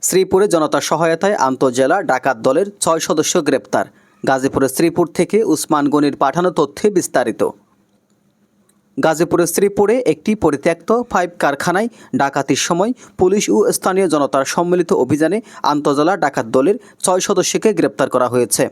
শ্রীপুরে জনতার সহায়তায় আন্তঃজেলা ডাকাত দলের ৬ সদস্য গ্রেপ্তার। গাজীপুরের শ্রীপুর থেকে উসমান গনির পাঠানো তথ্যে বিস্তারিত। গাজীপুরের শ্রীপুরে একটি পরিত্যক্ত পাইপ কারখানায় ডাকাতির সময় পুলিশ ও স্থানীয় জনতার সম্মিলিত অভিযানে আন্তঃজেলা ডাকাত দলের ৬ সদস্যকে গ্রেপ্তার করা হয়েছে।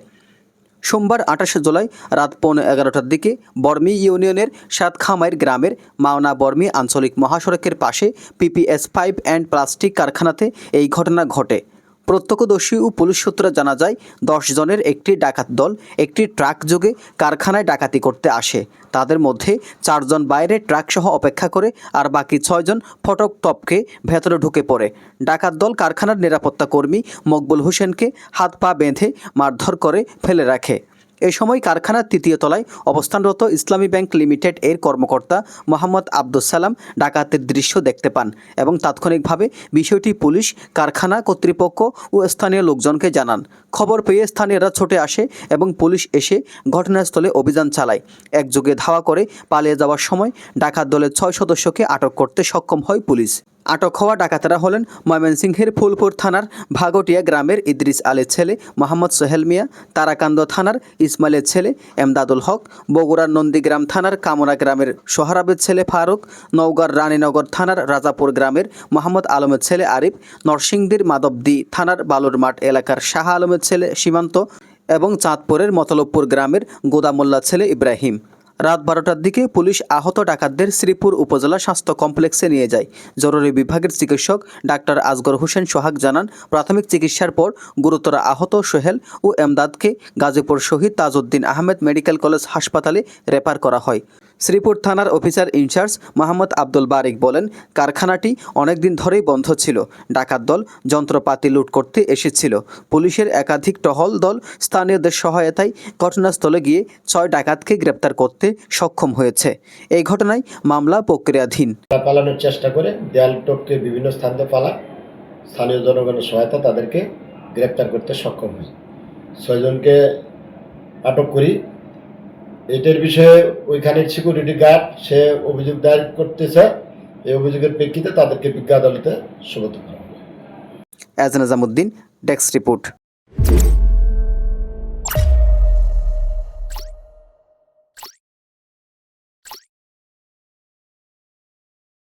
সোমবার ২৮ জুলাই রাত 11:15টার দিকে বর্মি ইউনিয়নের সাতখামাইর গ্রামের মাওনা বর্মি আঞ্চলিক মহাসড়কের পাশে পিপিএস পাইপ অ্যান্ড প্লাস্টিক কারখানাতে এই ঘটনা ঘটে। প্রত্যক্ষদর্শী ও পুলিশ সূত্রে জানা যায়, ১০ জনের একটি ডাকাত দল একটি ট্রাক যোগে কারখানায় ডাকাতি করতে আসে। তাদের মধ্যে ৪ জন বাইরে ট্রাকসহ অপেক্ষা করে, আর বাকি ৬ জন ফটক টপকে ভেতরে ঢুকে পড়ে। ডাকাত দল কারখানার নিরাপত্তা কর্মী মকবুল হোসেনকে হাত পা বেঁধে মারধর করে ফেলে রাখে। এ সময় কারখানার ৩য় তলায় অবস্থানরত ইসলামী ব্যাংক লিমিটেড এর কর্মকর্তা মোহাম্মদ আব্দুস সালাম ডাকাতের দৃশ্য দেখতে পান এবং তাৎক্ষণিকভাবে বিষয়টি পুলিশ, কারখানা কর্তৃপক্ষ ও স্থানীয় লোকজনকে জানান। খবর পেয়ে স্থানীয়রা ছুটে আসে এবং পুলিশ এসে ঘটনাস্থলে অভিযান চালায়। একযোগে ধাওয়া করে পালিয়ে যাওয়ার সময় ডাকাত দলের ৬ সদস্যকে আটক করতে সক্ষম হয় পুলিশ। আটক হওয়া ডাকাতেরা হলেন ময়মনসিংহের ফুলপুর থানার ভাগটিয়া গ্রামের ইদ্রিস আলীর ছেলে মোহাম্মদ সোহেল মিয়া, তারাকান্দ থানার ইসমাইলের ছেলে এমদাদুল হক, বগুড়ার নন্দীগ্রাম থানার কামরা গ্রামের সোহরাবের ছেলে ফারুক, নওগাঁর রানীনগর থানার রাজাপুর গ্রামের মোহাম্মদ আলমের ছেলে আরিফ, নরসিংদীর মাধবদী থানার বালুরমাঠ এলাকার শাহ আলমের ছেলে সীমান্ত এবং চাঁদপুরের মতলবপুর গ্রামের গোদামোল্লার ছেলে ইব্রাহিম। রাত ১২টার দিকে পুলিশ আহত ডাকাতদের শ্রীপুর উপজেলা স্বাস্থ্য কমপ্লেক্সে নিয়ে যায়। জরুরি বিভাগের চিকিৎসক ডাক্তার আসগর হোসেন সোহাগ জানান, প্রাথমিক চিকিৎসার পর গুরুতর আহত সোহেল ও এমদাদকে গাজীপুর শহীদ তাজউদ্দিন আহমেদ মেডিকেল কলেজ হাসপাতালে রেফার করা হয়। শ্রীপুর থানার অফিসার ইনচার্জ মোহাম্মদ আব্দুল বারিক বলেন, কারখানাটি অনেকদিন ধরেই বন্ধ ছিল। ডাকাত দল যন্ত্রপাতি লুট করতে এসেছিল। পুলিশের একাধিক টহল দল স্থানীয়দের সহায়তায় ঘটনাস্থলে গিয়ে ৬ ডাকাতকে গ্রেপ্তার করতে সক্ষম হয়েছে। এই ঘটনায় মামলা প্রক্রিয়াধীন। পালানোর চেষ্টা করে দেয়াল টপকে বিভিন্ন স্থান থেকে পালায়। স্থানীয় জনগণের সহায়তা তাদেরকে গ্রেপ্তার করতে সক্ষম হয়। ৬ জনকে আটক করি। এটার বিষয়ে ওইখানের সিকিউরিটি গার্ড সে অভিযোগ দায়ের করতেছে। এই অভিযোগের প্রেক্ষিতে তাদেরকে বিজ্ঞ আদালতে সোপর্দ করা হবে। Ejaz Nizamuddin, desk report.